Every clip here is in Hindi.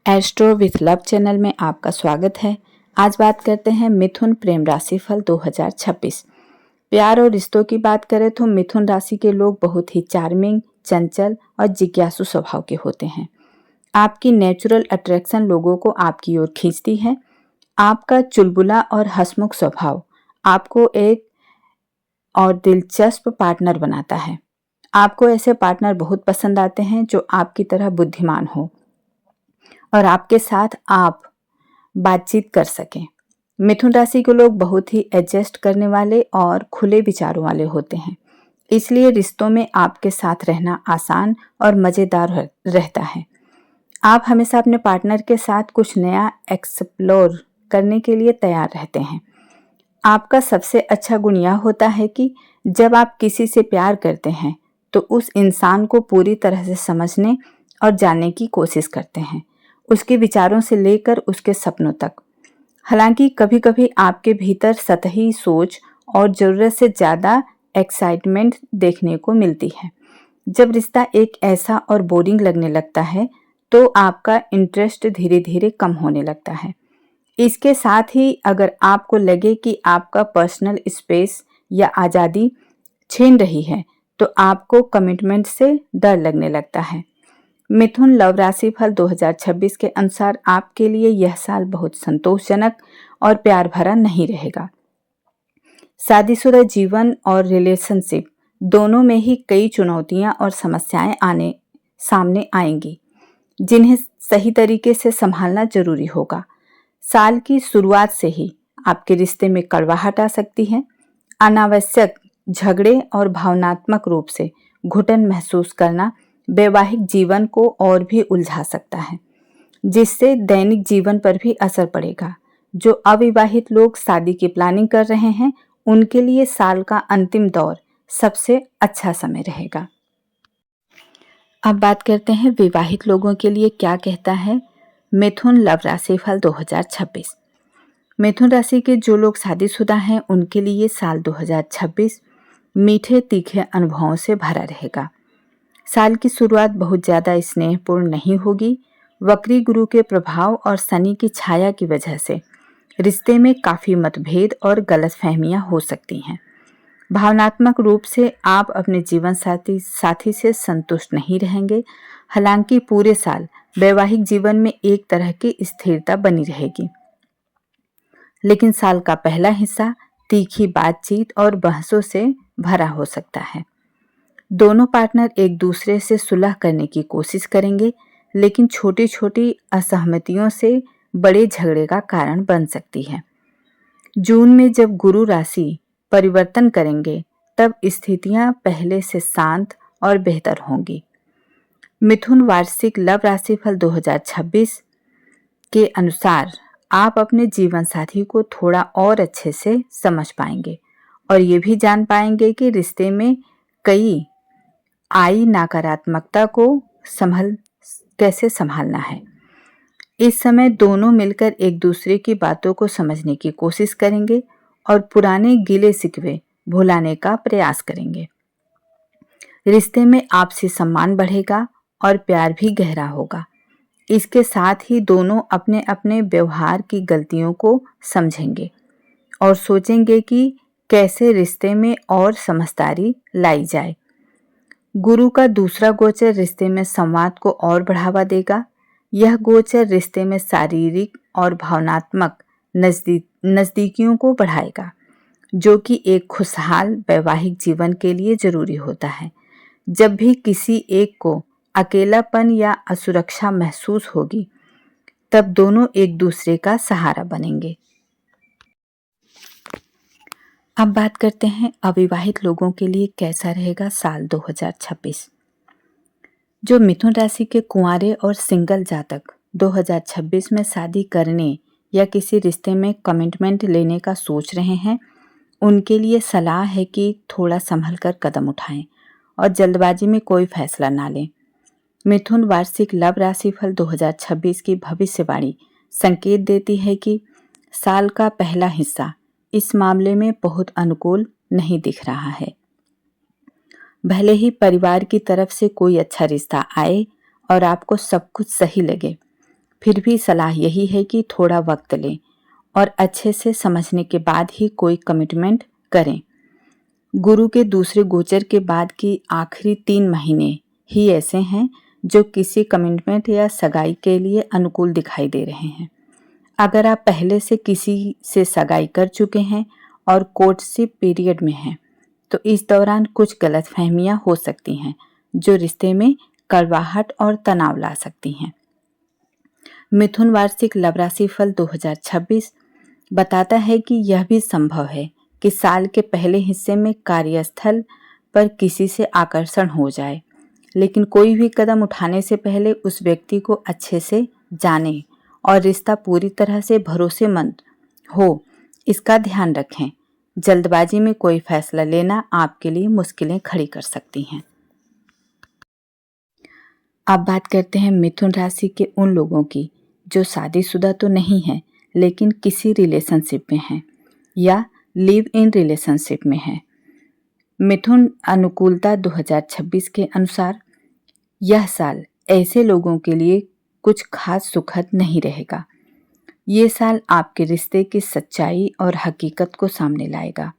एस्ट्रो विथ लव चैनल में आपका स्वागत है। आज बात करते हैं मिथुन प्रेम राशि फल 2026। प्यार और रिश्तों की बात करें तो मिथुन राशि के लोग बहुत ही चार्मिंग, चंचल और जिज्ञासु स्वभाव के होते हैं। आपकी नेचुरल अट्रैक्शन लोगों को आपकी ओर खींचती है। आपका चुलबुला और हंसमुख स्वभाव आपको एक और दिलचस्प पार्टनर बनाता है। आपको ऐसे पार्टनर बहुत पसंद आते हैं जो आपकी तरह बुद्धिमान हो और आपके साथ आप बातचीत कर सकें। मिथुन राशि के लोग बहुत ही एडजस्ट करने वाले और खुले विचारों वाले होते हैं, इसलिए रिश्तों में आपके साथ रहना आसान और मज़ेदार रहता है। आप हमेशा अपने पार्टनर के साथ कुछ नया एक्सप्लोर करने के लिए तैयार रहते हैं। आपका सबसे अच्छा गुण यह होता है कि जब आप किसी से प्यार करते हैं तो उस इंसान को पूरी तरह से समझने और जानने की कोशिश करते हैं, उसके विचारों से लेकर उसके सपनों तक। हालांकि कभी-कभी आपके भीतर सतही सोच और ज़रूरत से ज़्यादा एक्साइटमेंट देखने को मिलती है। जब रिश्ता एक ऐसा और बोरिंग लगने लगता है तो आपका इंटरेस्ट धीरे धीरे कम होने लगता है। इसके साथ ही अगर आपको लगे कि आपका पर्सनल स्पेस या आज़ादी छीन रही है तो आपको कमिटमेंट से डर लगने लगता है। मिथुन लव राशि फल 2026 के अनुसार आपके लिए यह साल बहुत संतोषजनक और प्यार भरा नहीं रहेगा। शादीशुदा जीवन और रिलेशनशिप दोनों में ही कई चुनौतियां और समस्याएं सामने आएंगी, जिन्हें सही तरीके से संभालना जरूरी होगा। साल की शुरुआत से ही आपके रिश्ते में कड़वाहट आ सकती है। अनावश्यक झगड़े और भावनात्मक रूप से घुटन महसूस करना वैवाहिक जीवन को और भी उलझा सकता है, जिससे दैनिक जीवन पर भी असर पड़ेगा। जो अविवाहित लोग शादी की प्लानिंग कर रहे हैं, उनके लिए साल का अंतिम दौर सबसे अच्छा समय रहेगा। अब बात करते हैं विवाहित लोगों के लिए क्या कहता है मिथुन लव राशि फल 2026। मिथुन राशि के जो लोग शादीशुदा हैं, उनके लिए साल 2026 मीठे तीखे अनुभवों से भरा रहेगा। साल की शुरुआत बहुत ज़्यादा स्नेहपूर्ण नहीं होगी। वक्री गुरु के प्रभाव और शनि की छाया की वजह से रिश्ते में काफ़ी मतभेद और गलतफहमियां हो सकती हैं। भावनात्मक रूप से आप अपने जीवन साथी से संतुष्ट नहीं रहेंगे। हालांकि पूरे साल वैवाहिक जीवन में एक तरह की स्थिरता बनी रहेगी, लेकिन साल का पहला हिस्सा तीखी बातचीत और बहसों से भरा हो सकता है। दोनों पार्टनर एक दूसरे से सुलह करने की कोशिश करेंगे, लेकिन छोटी छोटी असहमतियों से बड़े झगड़े का कारण बन सकती है। जून में जब गुरु राशि परिवर्तन करेंगे तब स्थितियां पहले से शांत और बेहतर होंगी। मिथुन वार्षिक लव राशिफल 2026 के अनुसार आप अपने जीवन साथी को थोड़ा और अच्छे से समझ पाएंगे और ये भी जान पाएंगे कि रिश्ते में कई आई नकारात्मकता को कैसे संभालना है। इस समय दोनों मिलकर एक दूसरे की बातों को समझने की कोशिश करेंगे और पुराने गिले शिकवे भुलाने का प्रयास करेंगे। रिश्ते में आपसी सम्मान बढ़ेगा और प्यार भी गहरा होगा। इसके साथ ही दोनों अपने अपने व्यवहार की गलतियों को समझेंगे और सोचेंगे कि कैसे रिश्ते में और समझदारी लाई जाए। गुरु का दूसरा गोचर रिश्ते में संवाद को और बढ़ावा देगा। यह गोचर रिश्ते में शारीरिक और भावनात्मक नज़दीकियों को बढ़ाएगा, जो कि एक खुशहाल वैवाहिक जीवन के लिए जरूरी होता है। जब भी किसी एक को अकेलापन या असुरक्षा महसूस होगी, तब दोनों एक दूसरे का सहारा बनेंगे। अब बात करते हैं अविवाहित लोगों के लिए कैसा रहेगा साल 2026। जो मिथुन राशि के कुंवारे और सिंगल जातक 2026 में शादी करने या किसी रिश्ते में कमिटमेंट लेने का सोच रहे हैं, उनके लिए सलाह है कि थोड़ा संभल कर कदम उठाएं और जल्दबाजी में कोई फैसला ना लें। मिथुन वार्षिक लव राशिफल 2026 की भविष्यवाणी संकेत देती है कि साल का पहला हिस्सा इस मामले में बहुत अनुकूल नहीं दिख रहा है। भले ही परिवार की तरफ से कोई अच्छा रिश्ता आए और आपको सब कुछ सही लगे, फिर भी सलाह यही है कि थोड़ा वक्त लें और अच्छे से समझने के बाद ही कोई कमिटमेंट करें। गुरु के दूसरे गोचर के बाद की आखिरी 3 महीने ही ऐसे हैं जो किसी कमिटमेंट या सगाई के लिए अनुकूल दिखाई दे रहे हैं। अगर आप पहले से किसी से सगाई कर चुके हैं और कोर्टशिप पीरियड में हैं, तो इस दौरान कुछ गलतफहमियां हो सकती हैं जो रिश्ते में कड़वाहट और तनाव ला सकती हैं। मिथुन वार्षिक लव राशि फल 2026 बताता है कि यह भी संभव है कि साल के पहले हिस्से में कार्यस्थल पर किसी से आकर्षण हो जाए, लेकिन कोई भी कदम उठाने से पहले उस व्यक्ति को अच्छे से जानें और रिश्ता पूरी तरह से भरोसेमंद हो, इसका ध्यान रखें। जल्दबाजी में कोई फैसला लेना आपके लिए मुश्किलें खड़ी कर सकती हैं। अब बात करते हैं मिथुन राशि के उन लोगों की जो शादीशुदा तो नहीं है लेकिन किसी रिलेशनशिप में हैं या लिव इन रिलेशनशिप में हैं। मिथुन अनुकूलता 2026 के अनुसार यह साल ऐसे लोगों के लिए कुछ खास सुखद नहीं रहेगा। ये साल आपके रिश्ते की सच्चाई और हकीकत को सामने लाएगा।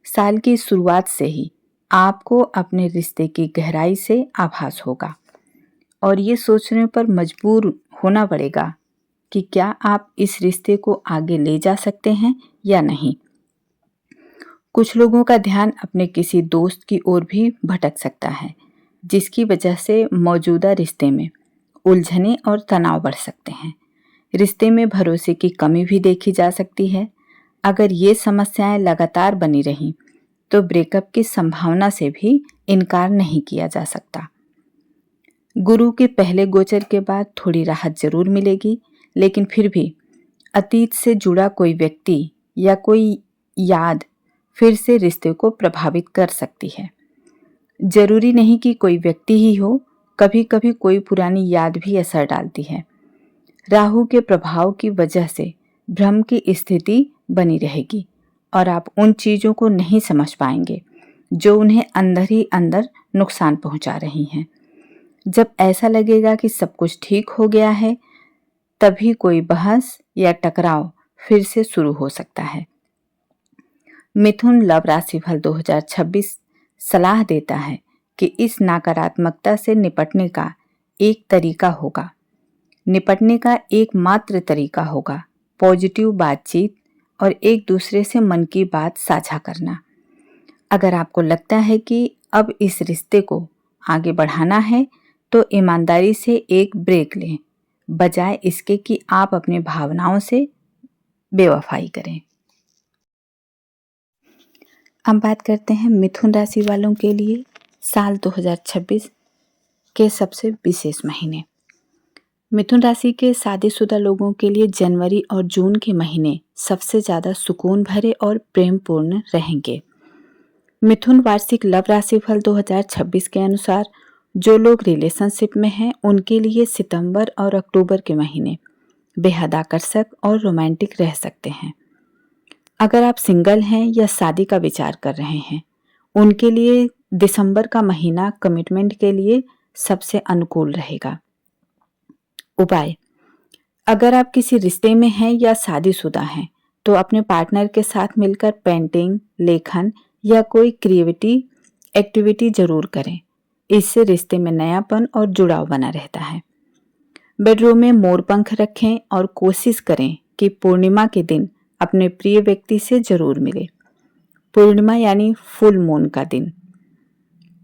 साल की शुरुआत से ही आपको अपने रिश्ते की गहराई से आभास होगा और ये सोचने पर मजबूर होना पड़ेगा कि क्या आप इस रिश्ते को आगे ले जा सकते हैं या नहीं। कुछ लोगों का ध्यान अपने किसी दोस्त की ओर भी भटक सकता है, जिसकी वजह से मौजूदा रिश्ते में उलझने और तनाव बढ़ सकते हैं। रिश्ते में भरोसे की कमी भी देखी जा सकती है। अगर ये समस्याएं लगातार बनी रहीं, तो ब्रेकअप की संभावना से भी इनकार नहीं किया जा सकता। गुरु के पहले गोचर के बाद थोड़ी राहत जरूर मिलेगी, लेकिन फिर भी अतीत से जुड़ा कोई व्यक्ति या कोई याद फिर से रिश्ते को प्रभावित कर सकती है। जरूरी नहीं कि कोई व्यक्ति ही हो, कभी कभी कोई पुरानी याद भी असर डालती है। राहु के प्रभाव की वजह से भ्रम की स्थिति बनी रहेगी और आप उन चीज़ों को नहीं समझ पाएंगे जो उन्हें अंदर ही अंदर नुकसान पहुंचा रही हैं। जब ऐसा लगेगा कि सब कुछ ठीक हो गया है, तभी कोई बहस या टकराव फिर से शुरू हो सकता है। मिथुन लव राशिफल 2026 सलाह देता है कि इस नकारात्मकता से निपटने का एकमात्र तरीका होगा पॉजिटिव बातचीत और एक दूसरे से मन की बात साझा करना। अगर आपको लगता है कि अब इस रिश्ते को आगे बढ़ाना है, तो ईमानदारी से एक ब्रेक लें, बजाय इसके कि आप अपनी भावनाओं से बेवफाई करें। अब बात करते हैं मिथुन राशि वालों के लिए साल 2026 के सबसे विशेष महीने। मिथुन राशि के शादीशुदा लोगों के लिए जनवरी और जून के महीने सबसे ज़्यादा सुकून भरे और प्रेमपूर्ण रहेंगे। मिथुन वार्षिक लव राशिफल 2026 के अनुसार जो लोग रिलेशनशिप में हैं, उनके लिए सितंबर और अक्टूबर के महीने बेहद आकर्षक और रोमांटिक रह सकते हैं। अगर आप सिंगल हैं या शादी का विचार कर रहे हैं, उनके लिए दिसंबर का महीना कमिटमेंट के लिए सबसे अनुकूल रहेगा। उपाय: अगर आप किसी रिश्ते में हैं या शादीशुदा हैं, तो अपने पार्टनर के साथ मिलकर पेंटिंग, लेखन या कोई क्रिएटिव एक्टिविटी जरूर करें। इससे रिश्ते में नयापन और जुड़ाव बना रहता है। बेडरूम में मोरपंख रखें और कोशिश करें कि पूर्णिमा के दिन अपने प्रिय व्यक्ति से जरूर मिले। पूर्णिमा यानी फुल मून का दिन।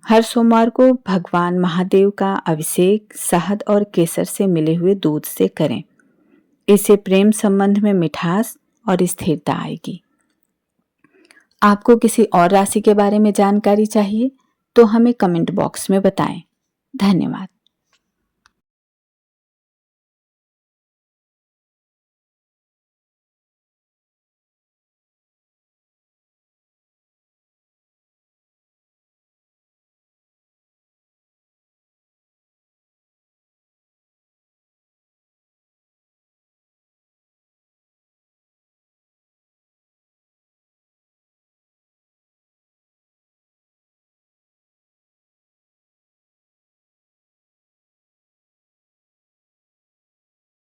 हर सोमवार को भगवान महादेव का अभिषेक शहद और केसर से मिले हुए दूध से करें। इससे प्रेम संबंध में मिठास और स्थिरता आएगी। आपको किसी और राशि के बारे में जानकारी चाहिए तो हमें कमेंट बॉक्स में बताएं। धन्यवाद।